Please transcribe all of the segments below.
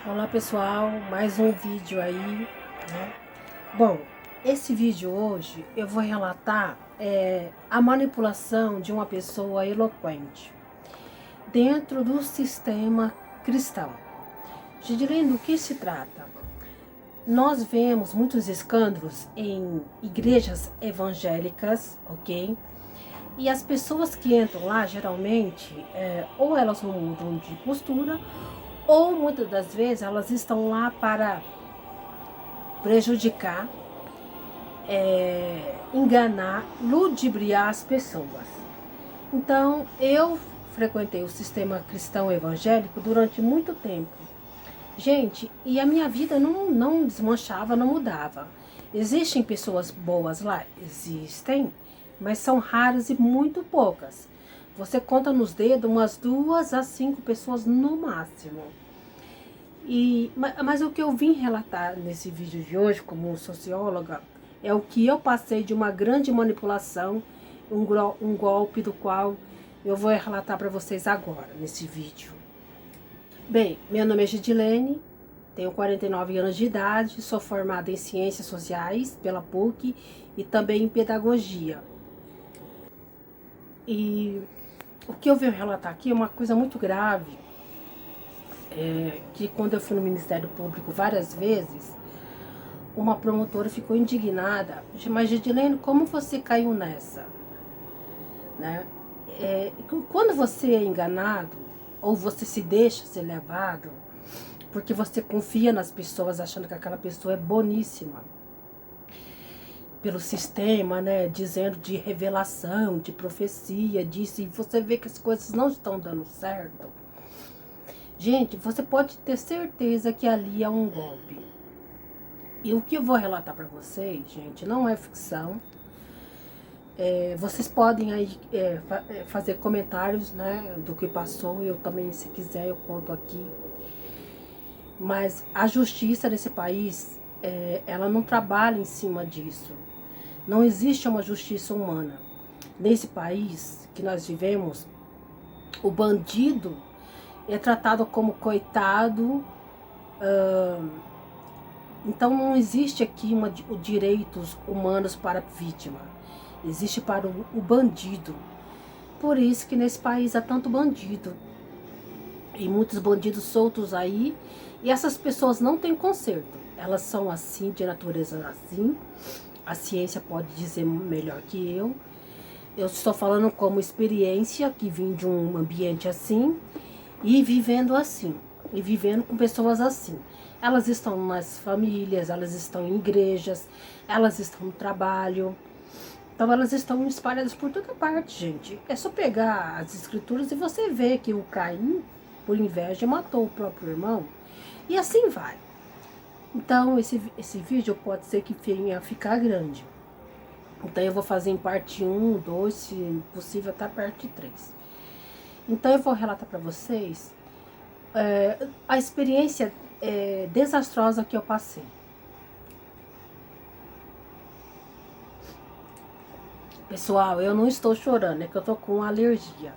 Olá pessoal, mais um vídeo aí, né? Bom, esse vídeo hoje eu vou relatar a manipulação de uma pessoa eloquente dentro do sistema cristão. Gidilene, do que se trata? Nós vemos muitos escândalos em igrejas evangélicas, ok? E as pessoas que entram lá, geralmente, ou elas não mudam de postura, ou muitas das vezes elas estão lá para prejudicar, enganar, ludibriar as pessoas. Então, eu frequentei o sistema cristão evangélico durante muito tempo. Gente, e a minha vida não desmanchava, não mudava. Existem pessoas boas lá? Existem, mas são raras e muito poucas. Você conta nos dedos umas 2 a 5 pessoas no máximo. Mas o que eu vim relatar nesse vídeo de hoje, como socióloga, é o que eu passei de uma grande manipulação, um golpe do qual eu vou relatar para vocês agora, nesse vídeo. Bem, meu nome é Gidilene, tenho 49 anos de idade, sou formada em Ciências Sociais pela PUC e também em Pedagogia. E o que eu venho relatar aqui é uma coisa muito grave, que quando eu fui no Ministério Público várias vezes, uma promotora ficou indignada. Mas, Gidilene, como você caiu nessa? Né? Quando você é enganado, ou você se deixa ser levado, porque você confia nas pessoas achando que aquela pessoa é boníssima, pelo sistema, né, dizendo de revelação, de profecia, disso, e você vê que as coisas não estão dando certo, gente, você pode ter certeza que ali é um golpe. E o que eu vou relatar para vocês, gente, não é ficção. Vocês podem aí fazer comentários, né, do que passou. Eu também, se quiser, eu conto aqui. Mas a justiça desse país, ela não trabalha em cima disso. Não existe uma justiça humana. Nesse país que nós vivemos, o bandido é tratado como coitado. Então não existe aqui direitos humanos para a vítima. Existe para o bandido. Por isso que nesse país há tanto bandido. E muitos bandidos soltos aí. E essas pessoas não têm conserto. Elas são assim, de natureza assim. A ciência pode dizer melhor que eu. Eu estou falando como experiência, que vim de um ambiente assim. E vivendo assim. E vivendo com pessoas assim. Elas estão nas famílias, elas estão em igrejas, elas estão no trabalho. Então elas estão espalhadas por toda parte, gente. É só pegar as escrituras e você vê que o Caim, por inveja, matou o próprio irmão. E assim vai. Então esse vídeo pode ser que venha a ficar grande. Então eu vou fazer em parte 1, 2, se possível até parte 3. Então eu vou relatar para vocês a experiência desastrosa que eu passei. Pessoal, eu não estou chorando, é que eu tô com alergia.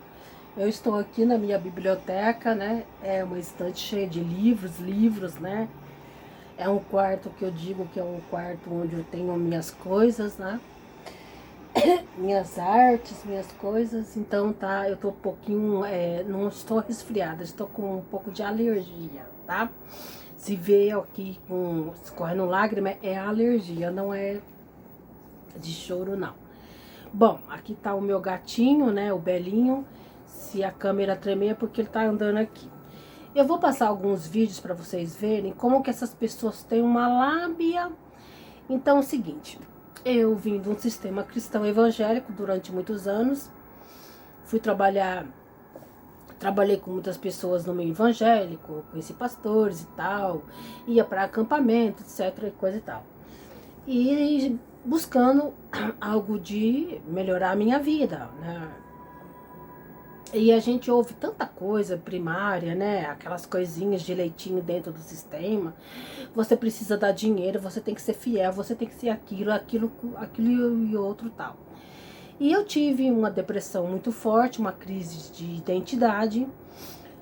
Eu estou aqui na minha biblioteca, né? É uma estante cheia de livros, né? É um quarto que eu digo que é um quarto onde eu tenho minhas coisas, né? Minhas artes, minhas coisas. Então, tá, eu tô um pouquinho, não estou resfriada, estou com um pouco de alergia, tá? Se vê aqui escorrendo lágrima, é alergia, não é de choro, não. Bom, aqui tá o meu gatinho, né, o Belinho. Se a câmera tremer é porque ele tá andando aqui. Eu vou passar alguns vídeos para vocês verem como que essas pessoas têm uma lábia. Então é o seguinte, eu vim de um sistema cristão evangélico durante muitos anos. Trabalhei com muitas pessoas no meio evangélico, conheci pastores e tal, ia para acampamento, etc, e coisa e tal. E buscando algo de melhorar a minha vida, né? E a gente ouve tanta coisa primária, né? Aquelas coisinhas de leitinho dentro do sistema. Você precisa dar dinheiro, você tem que ser fiel, você tem que ser aquilo e outro tal. E eu tive uma depressão muito forte, uma crise de identidade.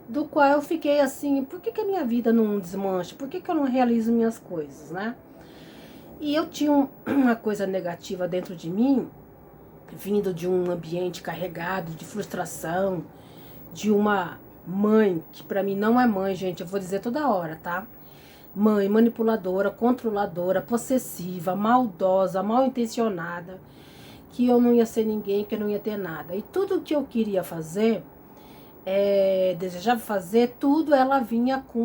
do qual eu fiquei assim, por que a minha vida não desmancha? Por que eu não realizo minhas coisas, né? E eu tinha uma coisa negativa dentro de mim, vindo de um ambiente carregado de frustração, de uma mãe, que pra mim não é mãe, gente, eu vou dizer toda hora, tá? Mãe manipuladora, controladora, possessiva, maldosa, mal intencionada, que eu não ia ser ninguém, que eu não ia ter nada. E tudo que eu queria fazer, desejava fazer, tudo ela vinha com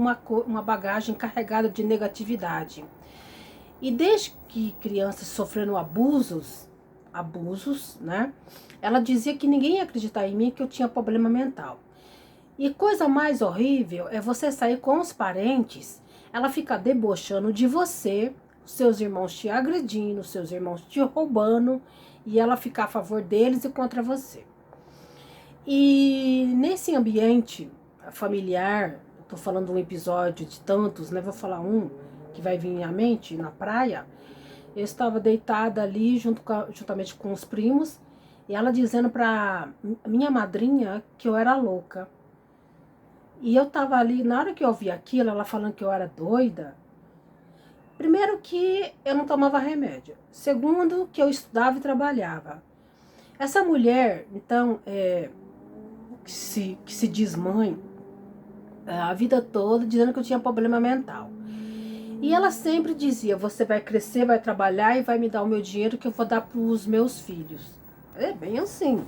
uma bagagem carregada de negatividade. E desde que criança sofrendo abusos, né? Ela dizia que ninguém ia acreditar em mim, que eu tinha problema mental. E coisa mais horrível é você sair com os parentes, ela fica debochando de você, seus irmãos te agredindo, seus irmãos te roubando, e ela ficar a favor deles e contra você. E nesse ambiente familiar, tô falando de um episódio de tantos, né? Vou falar um que vai vir à mente, na praia. Eu estava deitada ali juntamente com os primos, e ela dizendo pra minha madrinha que eu era louca. E eu tava ali, na hora que eu ouvi aquilo, ela falando que eu era doida. Primeiro que eu não tomava remédio. Segundo que eu estudava e trabalhava. Essa mulher, então, que se diz mãe, a vida toda dizendo que eu tinha problema mental. E ela sempre dizia, você vai crescer, vai trabalhar e vai me dar o meu dinheiro que eu vou dar para os meus filhos. É bem assim.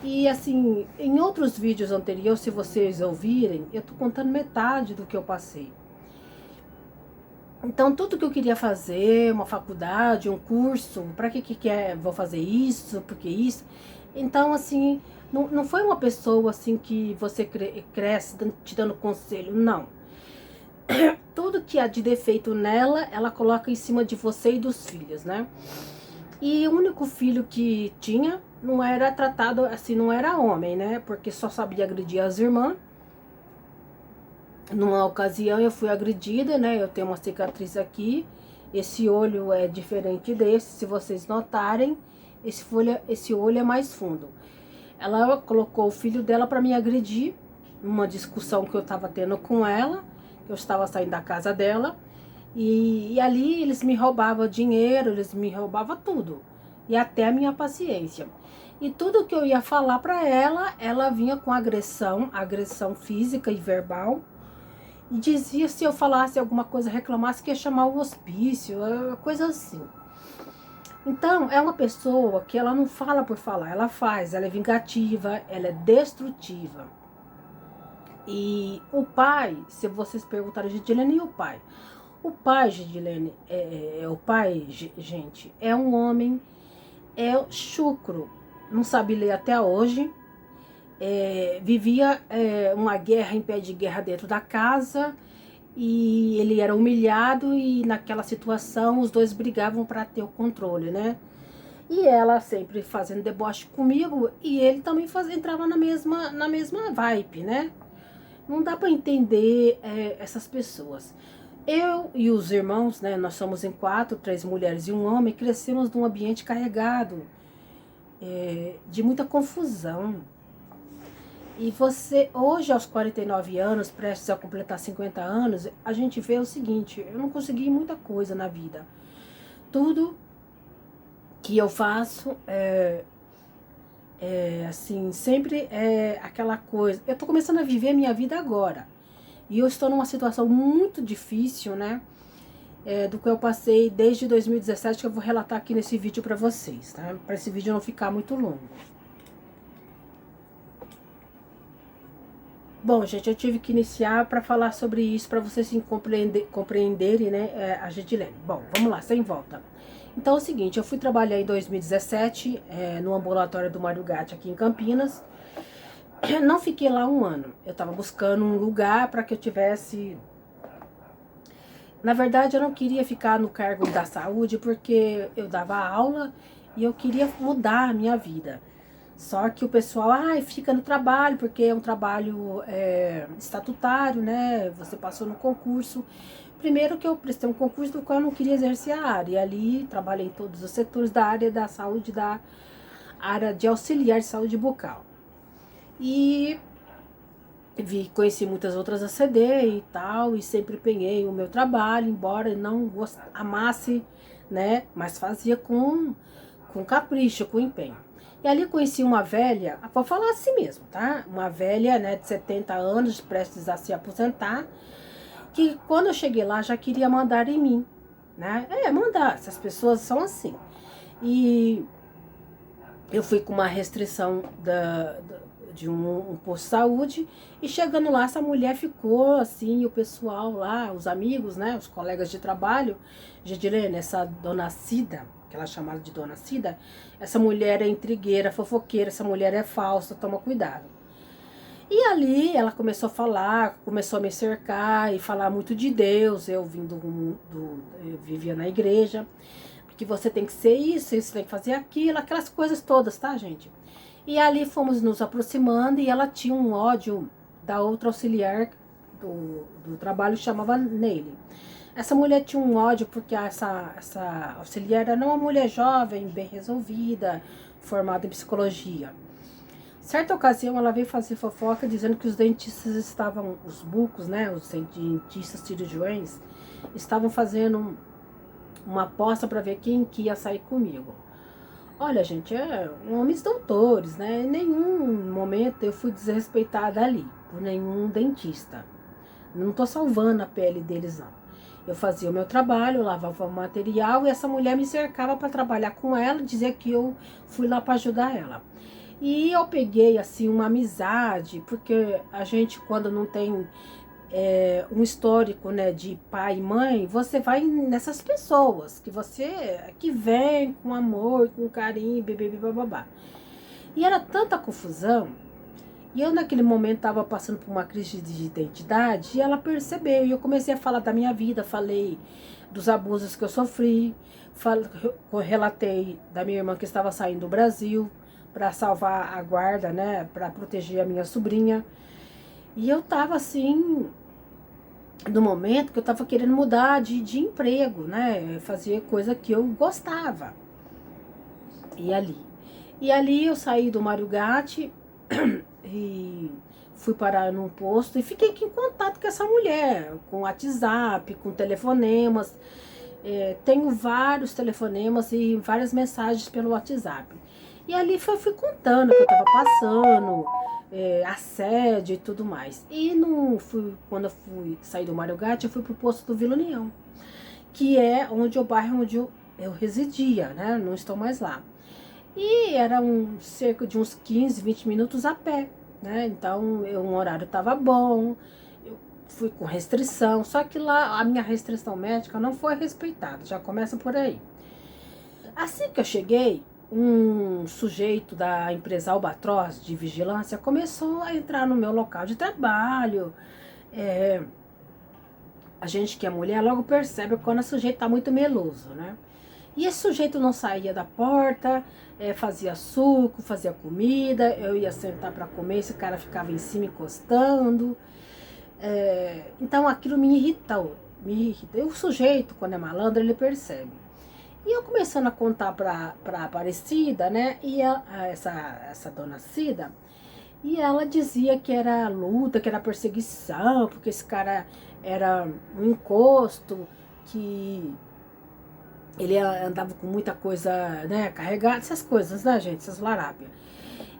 E assim, em outros vídeos anteriores, se vocês ouvirem, eu tô contando metade do que eu passei. Então, tudo que eu queria fazer, uma faculdade, um curso, para que vou fazer isso, porque isso. Então, assim, não foi uma pessoa assim que você cresce te dando conselho, não. Tudo que há de defeito nela, ela coloca em cima de você e dos filhos, né? E o único filho que tinha não era tratado assim, não era homem, né? Porque só sabia agredir as irmãs. Numa ocasião eu fui agredida, né? Eu tenho uma cicatriz aqui. Esse olho é diferente desse, se vocês notarem, esse olho é mais fundo. Ela colocou o filho dela para me agredir, numa discussão que eu estava tendo com ela. Eu estava saindo da casa dela. E ali eles me roubavam dinheiro, eles me roubavam tudo. E até a minha paciência. E tudo que eu ia falar para ela, ela vinha com agressão física e verbal. E dizia se eu falasse alguma coisa, reclamasse, que ia chamar o hospício, coisa assim. Então, é uma pessoa que ela não fala por falar, ela faz, ela é vingativa, ela é destrutiva. E o pai, se vocês perguntarem, Gidilene, e o pai? O pai, Gidilene, o pai, gente, é um homem, chucro, não sabe ler até hoje, vivia uma guerra em pé de guerra dentro da casa, e ele era humilhado, e naquela situação os dois brigavam para ter o controle, né? E ela sempre fazendo deboche comigo, e ele também entrava na mesma vibe, né? Não dá para entender essas pessoas. Eu e os irmãos, né, nós somos em 4, 3 mulheres e um homem, crescemos num ambiente carregado de muita confusão. E você, hoje aos 49 anos, prestes a completar 50 anos, a gente vê o seguinte, eu não consegui muita coisa na vida. Tudo que eu faço assim, sempre é aquela coisa. Eu tô começando a viver a minha vida agora. E eu estou numa situação muito difícil, né? Do que eu passei desde 2017, que eu vou relatar aqui nesse vídeo pra vocês, tá? Pra esse vídeo não ficar muito longo. Bom, gente, eu tive que iniciar para falar sobre isso, para vocês se compreenderem, né, a Gidilene. Bom, vamos lá, sem volta. Então é o seguinte, eu fui trabalhar em 2017 no ambulatório do Mário Gatti aqui em Campinas. Não fiquei lá um ano. Eu estava buscando um lugar para que eu tivesse... Na verdade, eu não queria ficar no cargo da saúde porque eu dava aula e eu queria mudar a minha vida. Só que o pessoal, fica no trabalho, porque é um trabalho estatutário, né? Você passou no concurso. Primeiro que eu prestei um concurso do qual eu não queria exercer a área. E ali trabalhei em todos os setores da área da saúde, da área de auxiliar de saúde bucal. E Conheci muitas outras ACD e tal, e sempre empenhei o meu trabalho, embora não amasse, né, mas fazia com capricho, com empenho. E ali conheci uma velha, vou falar assim mesmo, tá? Uma velha, né, de 70 anos, prestes a se aposentar, que quando eu cheguei lá já queria mandar em mim, né? Mandar, essas pessoas são assim. E eu fui com uma restrição de um posto de saúde, e chegando lá, essa mulher ficou assim, e o pessoal lá, os amigos, né, os colegas de trabalho, Gedilene, essa dona Cida, que ela chamava de dona Cida, essa mulher é intrigueira, fofoqueira, essa mulher é falsa, toma cuidado. E ali ela começou a falar, começou a me cercar e falar muito de Deus. Eu eu vivia na igreja, porque você tem que ser isso, você tem que fazer aquilo, aquelas coisas todas, tá, gente? E ali fomos nos aproximando, e ela tinha um ódio da outra auxiliar do trabalho, chamava Neile. Essa mulher tinha um ódio porque essa auxiliar era uma mulher jovem, bem resolvida, formada em psicologia. Certa ocasião ela veio fazer fofoca dizendo que os dentistas estavam, os bucos, né, os dentistas cirurgiões, estavam fazendo uma aposta para ver quem que ia sair comigo. Olha, gente, homens doutores, né? Em nenhum momento eu fui desrespeitada ali por nenhum dentista. Não tô salvando a pele deles, não. Eu fazia o meu trabalho, lavava o material, e essa mulher me cercava para trabalhar com ela, dizer que eu fui lá para ajudar ela. E eu peguei, assim, uma amizade, porque a gente, quando não tem um histórico, né, de pai e mãe, você vai nessas pessoas que vem com amor, com carinho, babá. E era tanta confusão, e eu naquele momento estava passando por uma crise de identidade, e ela percebeu, e eu comecei a falar da minha vida, falei dos abusos que eu sofri, relatei da minha irmã que estava saindo do Brasil para salvar a guarda, né, para proteger a minha sobrinha. E eu tava assim, no momento que eu tava querendo mudar de emprego, né? Fazer coisa que eu gostava. E ali eu saí do Mário Gatti e fui parar num posto e fiquei aqui em contato com essa mulher, com WhatsApp, com telefonemas. Tenho vários telefonemas e várias mensagens pelo WhatsApp. E ali fui contando o que eu estava passando, assédio e tudo mais. E quando eu fui sair do Mário Gatti, eu fui pro posto do Vila União, que é o bairro onde eu residia, né? Não estou mais lá. E era cerca de uns 15, 20 minutos a pé, né? Então, um horário estava bom, eu fui com restrição, só que lá a minha restrição médica não foi respeitada, já começa por aí. Assim que eu cheguei, um sujeito da empresa Albatroz de vigilância começou a entrar no meu local de trabalho. A gente que é mulher logo percebe quando o sujeito tá muito meloso, né? E esse sujeito não saía da porta, fazia suco, fazia comida, eu ia sentar para comer, esse cara ficava em cima encostando. Então aquilo me irritou, me irrita. E o sujeito, quando é malandro, ele percebe. E eu começando a contar pra Aparecida, né? E essa dona Cida, e ela dizia que era luta, que era perseguição, porque esse cara era um encosto, que ele andava com muita coisa, né? Carregada, essas coisas, né, gente? Essas larápias.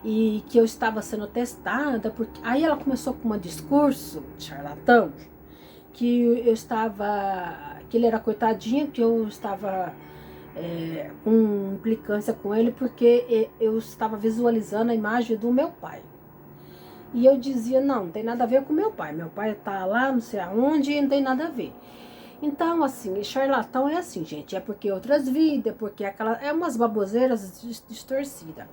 E que eu estava sendo testada, porque aí ela começou com um discurso charlatão, que eu estava, que ele era coitadinho, que eu estava com implicância com ele, porque eu estava visualizando a imagem do meu pai. E eu dizia, não tem nada a ver com meu pai tá lá, não sei aonde, e não tem nada a ver. Então, assim, charlatão é assim, gente, é porque outras vidas, porque umas baboseiras distorcidas.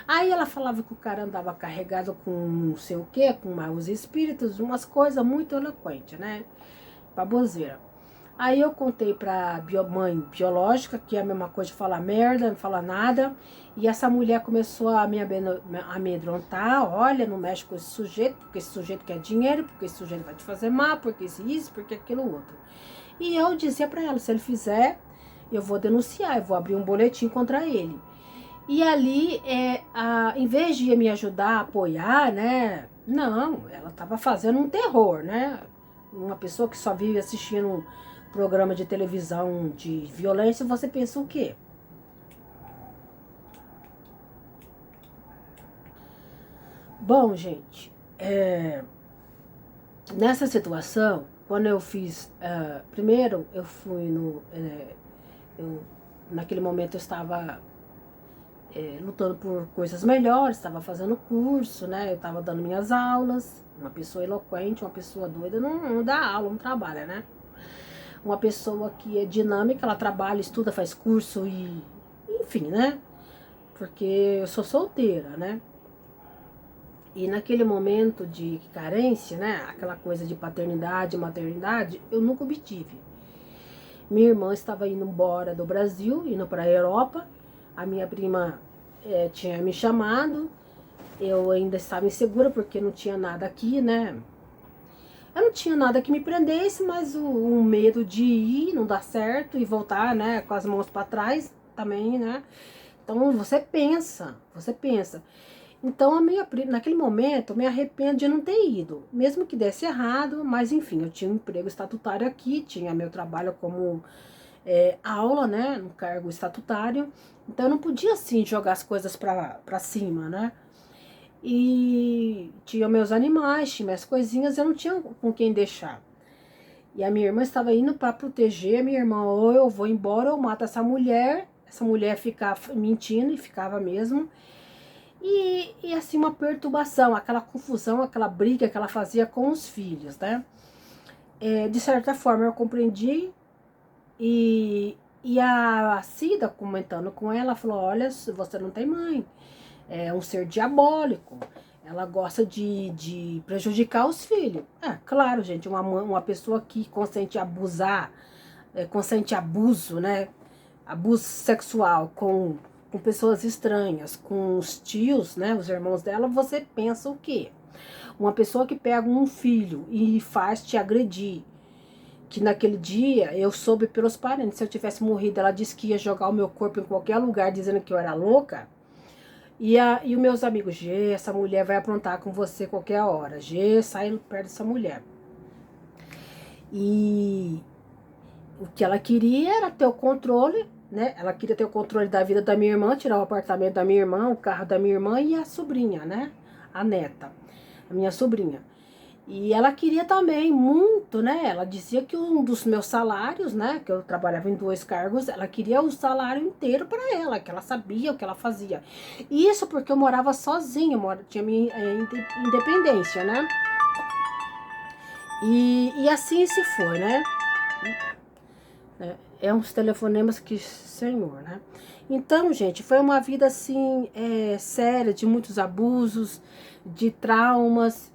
Aí ela falava que o cara andava carregado com não sei o que, com maus espíritos, umas coisas muito eloquentes, né? Baboseira. Aí eu contei pra mãe biológica, que é a mesma coisa de falar merda, não falar nada. E essa mulher começou a me amedrontar. Olha, não mexe com esse sujeito, porque esse sujeito quer dinheiro, porque esse sujeito vai te fazer mal, porque isso, porque aquilo outro. E eu dizia pra ela, se ele fizer, eu vou denunciar, eu vou abrir um boletim contra ele. E ali, em vez de me ajudar, apoiar, né? Não, ela estava fazendo um terror, né? Uma pessoa que só vive assistindo um programa de televisão de violência, você pensa o quê? Bom, gente, nessa situação, quando eu fiz, primeiro eu fui naquele momento eu estava lutando por coisas melhores, estava fazendo curso, né? Eu estava dando minhas aulas. Uma pessoa eloquente, uma pessoa doida não dá aula, não trabalha, né? Uma pessoa que é dinâmica, ela trabalha, estuda, faz curso e enfim, né? Porque eu sou solteira, né? E naquele momento de carência, né? Aquela coisa de paternidade, maternidade, eu nunca obtive. Minha irmã estava indo embora do Brasil, indo para a Europa. A minha prima tinha me chamado. Eu ainda estava insegura porque não tinha nada aqui, né? Eu não tinha nada que me prendesse, mas o medo de ir, não dar certo e voltar, né? Com as mãos para trás também, né? Então você pensa, você pensa. Então, naquele momento, eu me arrependo de não ter ido. Mesmo que desse errado, mas enfim, eu tinha um emprego estatutário aqui, tinha meu trabalho como aula, né, no cargo estatutário. Então, eu não podia, assim, jogar as coisas pra cima, né? E tinha meus animais, tinha minhas coisinhas, eu não tinha com quem deixar. E a minha irmã estava indo para proteger a minha irmã. Ou eu vou embora ou eu mato essa mulher ficava mentindo e ficava mesmo. E assim, uma perturbação, aquela confusão, aquela briga que ela fazia com os filhos, né? De certa forma eu compreendi e a Cida, comentando com ela, falou, olha, você não tem mãe, é um ser diabólico, ela gosta de prejudicar os filhos. Claro, gente, uma pessoa que consente abusar, consente abuso, né? Abuso sexual com pessoas estranhas, com os tios, né, os irmãos dela, você pensa o quê? Uma pessoa que pega um filho e faz te agredir, que naquele dia eu soube pelos parentes, se eu tivesse morrido, ela disse que ia jogar o meu corpo em qualquer lugar, dizendo que eu era louca, e os meus amigos, Gê, essa mulher vai aprontar com você qualquer hora, Gê, sai perto dessa mulher. E o que ela queria era ter o controle, né? Ela queria ter o controle da vida da minha irmã, tirar o apartamento da minha irmã, o carro da minha irmã e a sobrinha, né? A neta, a minha sobrinha. E ela queria também muito, né? Ela dizia que um dos meus salários, né? Que eu trabalhava em 2 cargos, ela queria o salário inteiro para ela, que ela sabia o que ela fazia. Isso porque eu morava sozinha, tinha minha independência, né? E assim se foi, né? Uns telefonemas que, senhor, né? Então, gente, foi uma vida assim, séria, de muitos abusos, de traumas.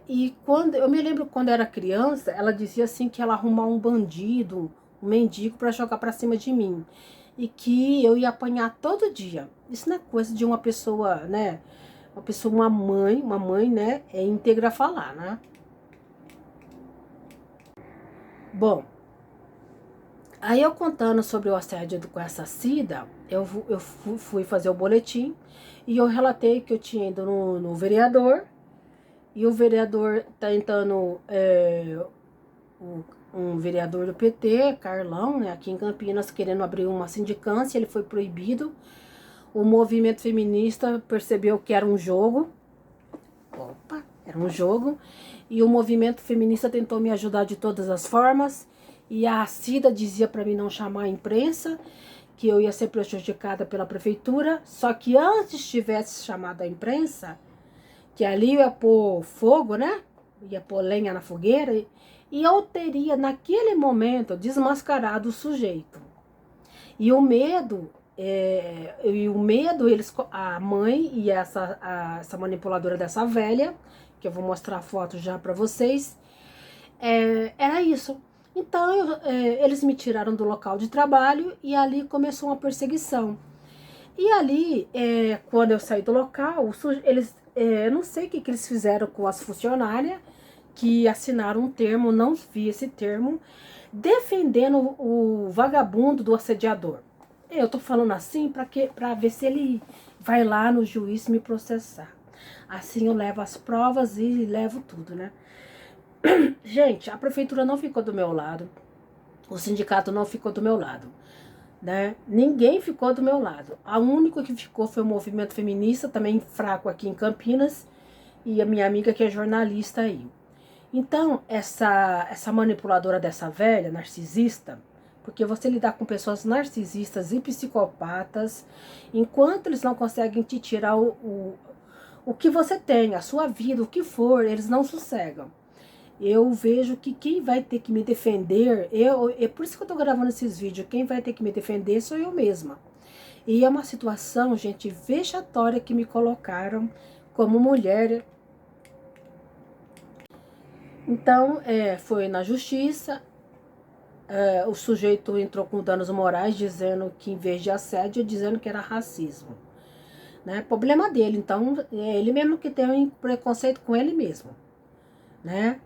E quando eu me lembro quando era criança, ela dizia assim que ela arrumar um bandido, um mendigo para jogar para cima de mim e que eu ia apanhar todo dia. Isso não é coisa de uma pessoa, né? Uma pessoa, uma mãe, né? É íntegra falar, né? Bom, aí eu contando sobre o assédio com essa Cida, eu fui fazer o boletim e eu relatei que eu tinha ido no vereador e o vereador tentando, um vereador do PT, Carlão, né, aqui em Campinas, querendo abrir uma sindicância, ele foi proibido. O movimento feminista percebeu que era um jogo. Opa, era um jogo. E o movimento feminista tentou me ajudar de todas as formas. E a Cida dizia para mim não chamar a imprensa, que eu ia ser prejudicada pela prefeitura. Só que antes tivesse chamado a imprensa, que ali eu ia pôr fogo, né? Ia pôr lenha na fogueira. E eu teria, naquele momento, desmascarado o sujeito. E o medo, a mãe e essa manipuladora dessa velha, que eu vou mostrar a foto já para vocês, era isso. Então, eles me tiraram do local de trabalho e ali começou uma perseguição. E ali, quando eu saí do local, eles, não sei o que eles fizeram com as funcionárias, que assinaram um termo, não vi esse termo, defendendo o vagabundo do assediador. Eu tô falando assim para ver se ele vai lá no juiz me processar. Assim eu levo as provas e levo tudo, né? Gente, a prefeitura não ficou do meu lado. O sindicato não ficou do meu lado, né? Ninguém ficou do meu lado. A única que ficou foi o movimento feminista, também fraco aqui em Campinas, e a minha amiga que é jornalista aí. Então, essa manipuladora dessa velha, narcisista, porque você lidar com pessoas narcisistas e psicopatas, enquanto eles não conseguem te tirar o que você tem, a sua vida, o que for, eles não sossegam. Eu vejo que quem vai ter que me defender, é por isso que eu tô gravando esses vídeos, quem vai ter que me defender sou eu mesma. E é uma situação, gente, vexatória que me colocaram como mulher. Então, foi na justiça, o sujeito entrou com danos morais, dizendo que em vez de assédio, dizendo que era racismo. Né? Problema dele, então, é ele mesmo que tem um preconceito com ele mesmo. Né?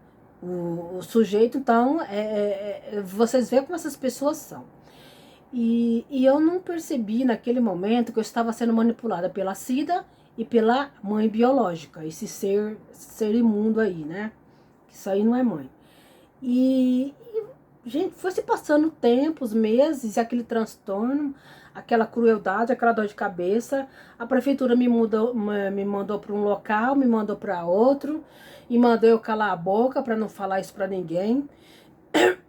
O sujeito, então, vocês veem como essas pessoas são. E eu não percebi naquele momento que eu estava sendo manipulada pela Cida e pela mãe biológica, esse ser imundo aí, né? Isso aí não é mãe. Gente, foi se passando tempos, meses, aquele transtorno, aquela crueldade, aquela dor de cabeça. A prefeitura me mandou para um local, me mandou para outro, e mandou eu calar a boca para não falar isso para ninguém.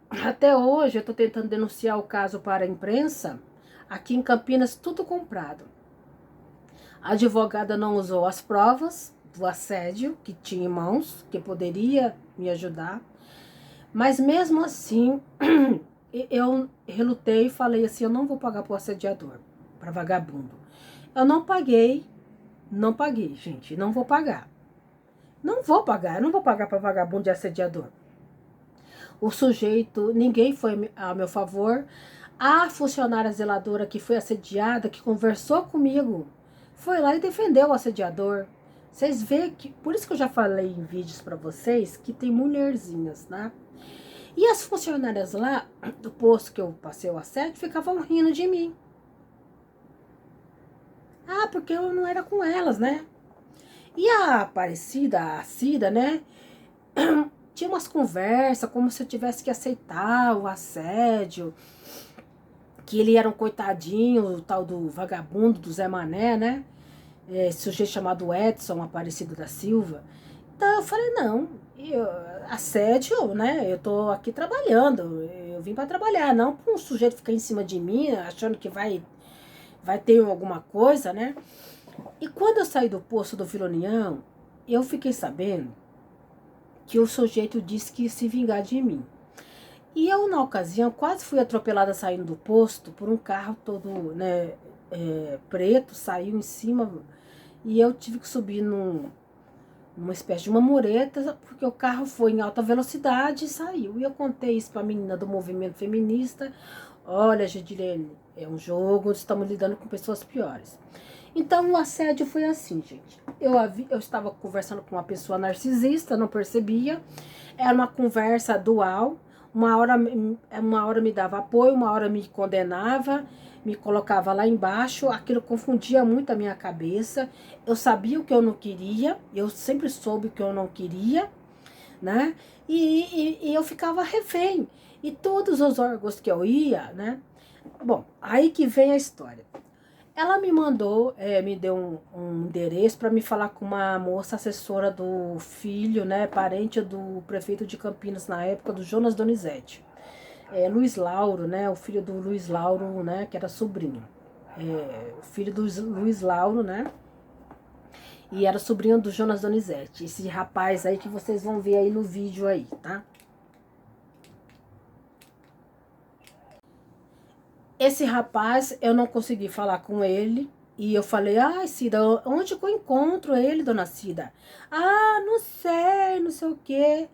Até hoje eu estou tentando denunciar o caso para a imprensa. Aqui em Campinas, tudo comprado. A advogada não usou as provas do assédio que tinha em mãos, que poderia me ajudar. Mas mesmo assim, eu relutei e falei assim, eu não vou pagar para o assediador, para vagabundo. Eu não paguei, gente, não vou pagar. Não vou pagar, eu não vou pagar para vagabundo e assediador. O sujeito, ninguém foi a meu favor. A funcionária zeladora que foi assediada, que conversou comigo, foi lá e defendeu o assediador. Vocês veem que, por isso que eu já falei em vídeos para vocês, que tem mulherzinhas, né? E as funcionárias lá, do posto que eu passei o assédio, ficavam rindo de mim. Ah, porque eu não era com elas, né? E a Aparecida, a Cida, né? Tinha umas conversas como se eu tivesse que aceitar o assédio, que ele era um coitadinho, o tal do vagabundo do Zé Mané, né? Esse sujeito chamado Edson Aparecido da Silva. Então eu falei, não, assédio, né? Eu tô aqui trabalhando, eu vim para trabalhar, não para um sujeito ficar em cima de mim, achando que vai ter alguma coisa, né? E quando eu saí do posto do Vila União, eu fiquei sabendo que o sujeito disse que ia se vingar de mim. E eu, na ocasião, quase fui atropelada saindo do posto por um carro todo, né, preto, saiu em cima e eu tive que subir numa espécie de uma mureta, porque o carro foi em alta velocidade e saiu. E eu contei isso para a menina do movimento feminista. Olha, Gedilene, é um jogo, estamos lidando com pessoas piores. Então o assédio foi assim, gente. Eu estava conversando com uma pessoa narcisista, não percebia. Era uma conversa dual. Uma hora me dava apoio, uma hora me condenava, me colocava lá embaixo. Aquilo confundia muito a minha cabeça. Eu sabia o que eu não queria, eu sempre soube o que eu não queria, né? E eu ficava refém. E todos os órgãos que eu ia, né? Bom, aí que vem a história. Ela me mandou, me deu um endereço para me falar com uma moça assessora do filho, né, parente do prefeito de Campinas na época, do Jonas Donizete. Luiz Lauro, né, o filho do Luiz Lauro, né, que era sobrinho. O filho do Luiz Lauro, né, e era sobrinho do Jonas Donizete. Esse rapaz aí que vocês vão ver aí no vídeo aí, tá? Esse rapaz, eu não consegui falar com ele. E eu falei, ai, Cida, onde que eu encontro ele, dona Cida? Ah, não sei, não sei o quê.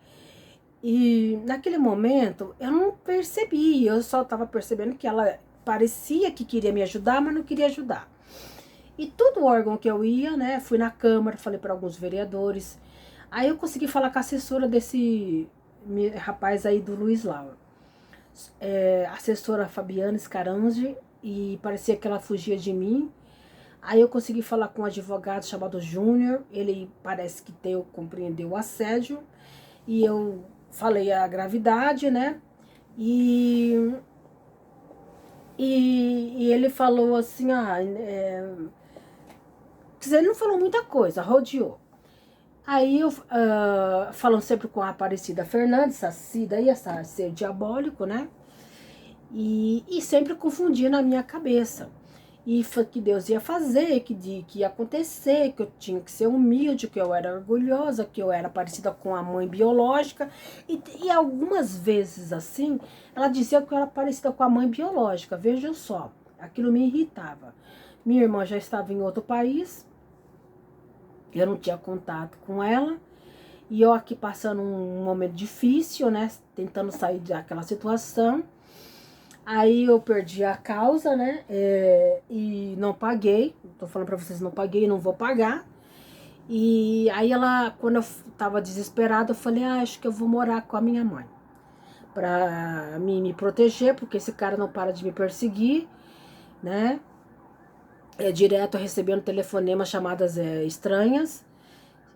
E naquele momento, eu não percebi. Eu só estava percebendo que ela parecia que queria me ajudar, mas não queria ajudar. E todo órgão que eu ia, né, fui na Câmara, falei para alguns vereadores. Aí eu consegui falar com a assessora desse rapaz aí do Luiz Lauro. Assessora Fabiana Scarangi, e parecia que ela fugia de mim. Aí eu consegui falar com um advogado chamado Júnior, ele parece que compreendeu o assédio, e eu falei a gravidade, né? E, e ele falou assim, quer dizer, ele não falou muita coisa, rodeou. Aí eu, falando sempre com a Aparecida Fernandes, a Cida e essa ser diabólico, né? E sempre confundia na minha cabeça. E foi que Deus ia fazer, que ia acontecer, que eu tinha que ser humilde, que eu era orgulhosa, que eu era parecida com a mãe biológica. E algumas vezes assim, ela dizia que eu era parecida com a mãe biológica, veja só, aquilo me irritava. Minha irmã já estava em outro país, eu não tinha contato com ela, e eu aqui passando um momento difícil, né, tentando sair daquela situação. Aí eu perdi a causa, né? E não paguei. Tô falando pra vocês, não paguei, não vou pagar. E aí ela, quando eu tava desesperada, eu falei, acho que eu vou morar com a minha mãe. Pra me proteger, porque esse cara não para de me perseguir, né? Direto recebendo telefonemas, chamadas estranhas.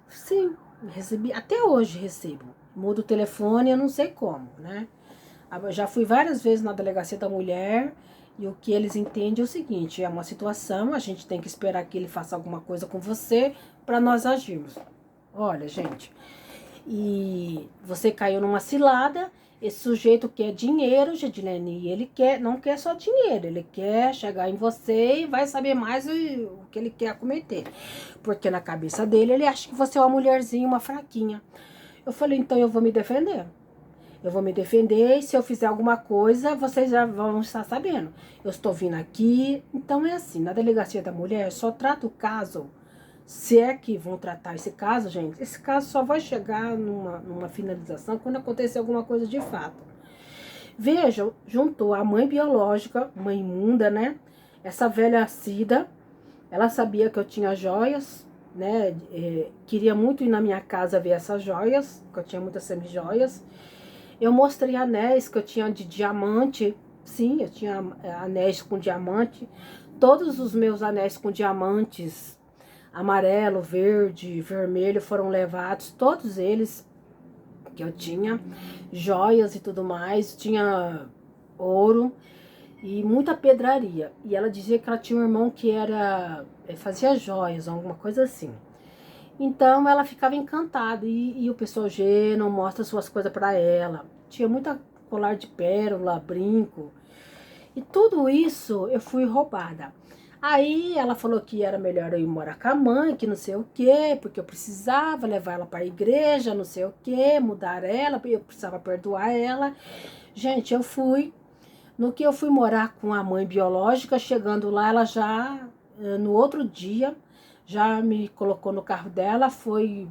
Sim, recebi, até hoje recebo. Mudo o telefone, eu não sei como, né? Eu já fui várias vezes na delegacia da mulher e o que eles entendem é o seguinte, é uma situação, a gente tem que esperar que ele faça alguma coisa com você para nós agirmos. Olha, gente, e você caiu numa cilada, esse sujeito quer dinheiro, Gedilene, e ele não quer só dinheiro, ele quer chegar em você e vai saber mais o que ele quer cometer. Porque na cabeça dele, ele acha que você é uma mulherzinha, uma fraquinha. Eu falei, então eu vou me defender. Eu vou me defender e se eu fizer alguma coisa, vocês já vão estar sabendo. Eu estou vindo aqui. Então é assim, na delegacia da mulher só trata o caso, se é que vão tratar esse caso, gente, esse caso só vai chegar numa finalização quando acontecer alguma coisa de fato. Vejam, juntou a mãe biológica, mãe imunda, né? Essa velha Cida, ela sabia que eu tinha joias, né? Queria muito ir na minha casa ver essas joias, que eu tinha muitas semi-joias. Eu mostrei anéis que eu tinha de diamante. Sim, eu tinha anéis com diamante. Todos os meus anéis com diamantes, amarelo, verde, vermelho, foram levados. Todos eles que eu tinha. Joias e tudo mais. Tinha ouro e muita pedraria. E ela dizia que ela tinha um irmão que fazia joias, alguma coisa assim. Então ela ficava encantada e o pessoal G não mostra suas coisas para ela. Tinha muita colar de pérola, brinco. E tudo isso eu fui roubada. Aí ela falou que era melhor eu ir morar com a mãe, que não sei o quê, porque eu precisava levar ela para a igreja, não sei o quê, mudar ela, eu precisava perdoar ela. Gente, eu fui. No que eu fui morar com a mãe biológica, chegando lá, ela já, no outro dia, já me colocou no carro dela, foi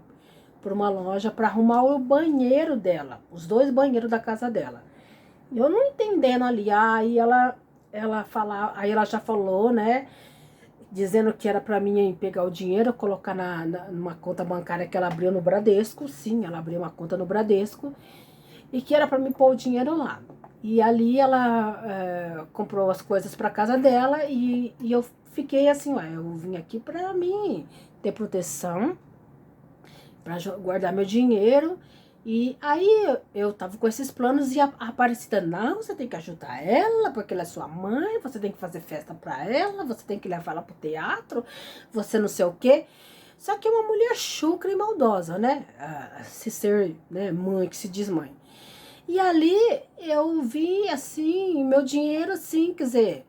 para uma loja para arrumar o banheiro dela, os dois banheiros da casa dela. Eu não entendendo ali, aí aí ela já falou, né, dizendo que era para mim pegar o dinheiro, colocar numa conta bancária que ela abriu no Bradesco. Sim, ela abriu uma conta no Bradesco e que era para me pôr o dinheiro lá. E ali ela comprou as coisas para casa dela e eu fiquei assim, ué, eu vim aqui para mim ter proteção, para guardar meu dinheiro. E aí eu tava com esses planos e a Aparecida, não, você tem que ajudar ela, porque ela é sua mãe, você tem que fazer festa para ela, você tem que levar ela pro teatro, você não sei o quê. Só que é uma mulher chucra e maldosa, né? Se ser, né, mãe, que se diz mãe. E ali eu vi, assim, meu dinheiro, assim, quer dizer,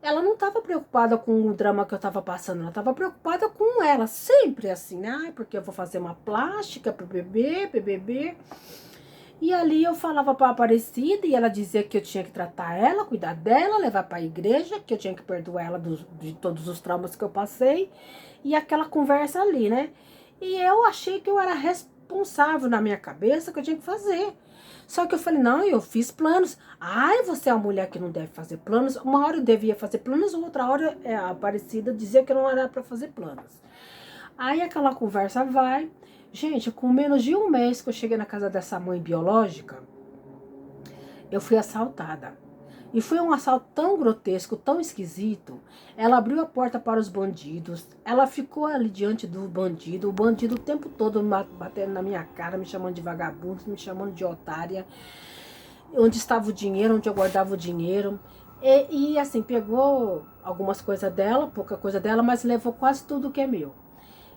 ela não estava preocupada com o drama que eu estava passando, ela estava preocupada com ela, sempre assim, né? Porque eu vou fazer uma plástica pro bebê. E ali eu falava para a Aparecida e ela dizia que eu tinha que tratar ela, cuidar dela, levar para a igreja, que eu tinha que perdoar ela de todos os traumas que eu passei. E aquela conversa ali, né? E eu achei que eu era responsável na minha cabeça, que eu tinha que fazer. Só que eu falei, não, eu fiz planos. Ai, você é uma mulher que não deve fazer planos. Uma hora eu devia fazer planos, outra hora a Aparecida dizia que não era para fazer planos. Aí aquela conversa vai. Gente, com menos de um mês que eu cheguei na casa dessa mãe biológica, eu fui assaltada. E foi um assalto tão grotesco, tão esquisito. Ela abriu a porta para os bandidos. Ela ficou ali diante do bandido. O bandido o tempo todo batendo na minha cara, me chamando de vagabundo, me chamando de otária. Onde estava o dinheiro, onde eu guardava o dinheiro. E assim, pegou algumas coisas dela, pouca coisa dela, mas levou quase tudo que é meu.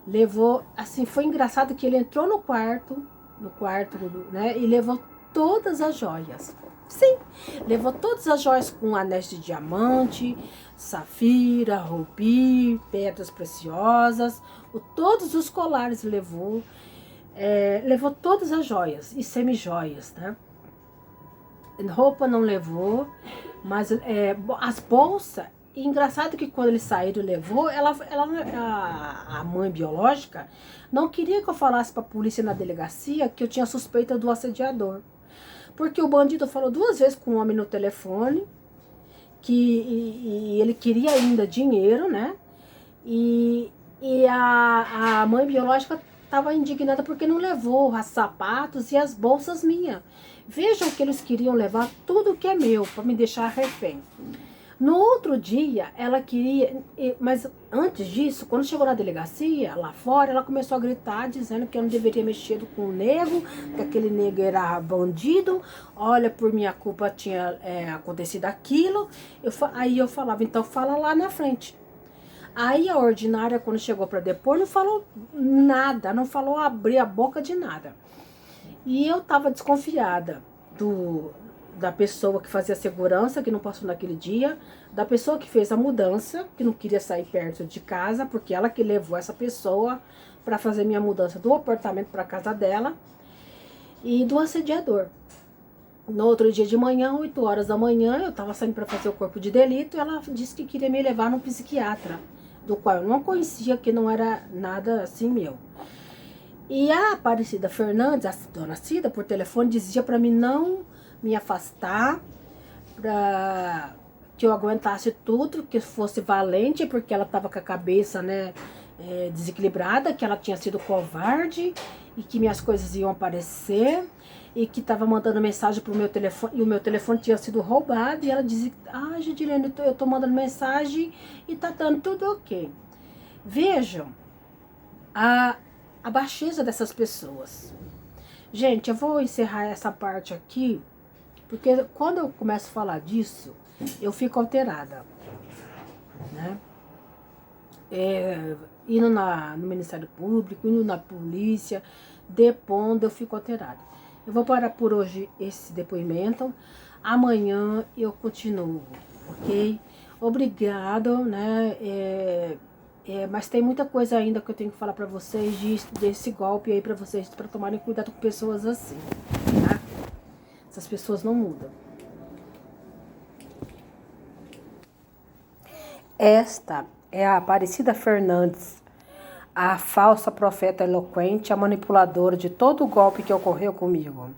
Levou, assim, foi engraçado que ele entrou no quarto, né, e levou todas as joias. Sim, levou todas as joias com anéis de diamante, safira, rubi, pedras preciosas, todos os colares levou, levou todas as joias e semi-joias, né? Roupa não levou, mas as bolsas. E engraçado que quando eles saíram e levou, a mãe biológica não queria que eu falasse para a polícia na delegacia que eu tinha suspeita do assediador. Porque o bandido falou 2 vezes com o homem no telefone, e ele queria ainda dinheiro, né? E a mãe biológica estava indignada porque não levou os sapatos e as bolsas minhas. Vejam que eles queriam levar tudo que é meu, para me deixar refém. No outro dia, ela queria, mas antes disso, quando chegou na delegacia, lá fora, ela começou a gritar, dizendo que eu não deveria mexer com o nego, que aquele nego era bandido, olha, por minha culpa tinha acontecido aquilo. Aí eu falava, então fala lá na frente. Aí a ordinária, quando chegou para depor, não falou nada, não falou abrir a boca de nada. E eu tava desconfiada da pessoa que fazia segurança, que não passou naquele dia, da pessoa que fez a mudança, que não queria sair perto de casa, porque ela que levou essa pessoa para fazer minha mudança do apartamento para casa dela, e do assediador. No outro dia de manhã, 8 horas da manhã, eu estava saindo para fazer o corpo de delito, e ela disse que queria me levar num psiquiatra, do qual eu não conhecia, que não era nada assim meu. E a Aparecida Fernandes, a dona Cida, por telefone, dizia para mim não me afastar, para que eu aguentasse tudo, que fosse valente, porque ela estava com a cabeça, né, desequilibrada, que ela tinha sido covarde e que minhas coisas iam aparecer e que estava mandando mensagem pro meu telefone e o meu telefone tinha sido roubado. E ela dizia: ah, Judilene, eu tô mandando mensagem e tá dando tudo ok. Vejam a baixeza dessas pessoas. Gente, eu vou encerrar essa parte aqui, porque quando eu começo a falar disso, eu fico alterada, né? Indo no Ministério Público, indo na polícia, depondo, eu fico alterada. Eu vou parar por hoje esse depoimento. Amanhã eu continuo, ok? Obrigado, né? Mas tem muita coisa ainda que eu tenho que falar pra vocês desse golpe aí, pra vocês, pra tomarem cuidado com pessoas assim, tá? Essas pessoas não mudam. Esta é a Aparecida Fernandes, a falsa profeta eloquente, a manipuladora de todo o golpe que ocorreu comigo.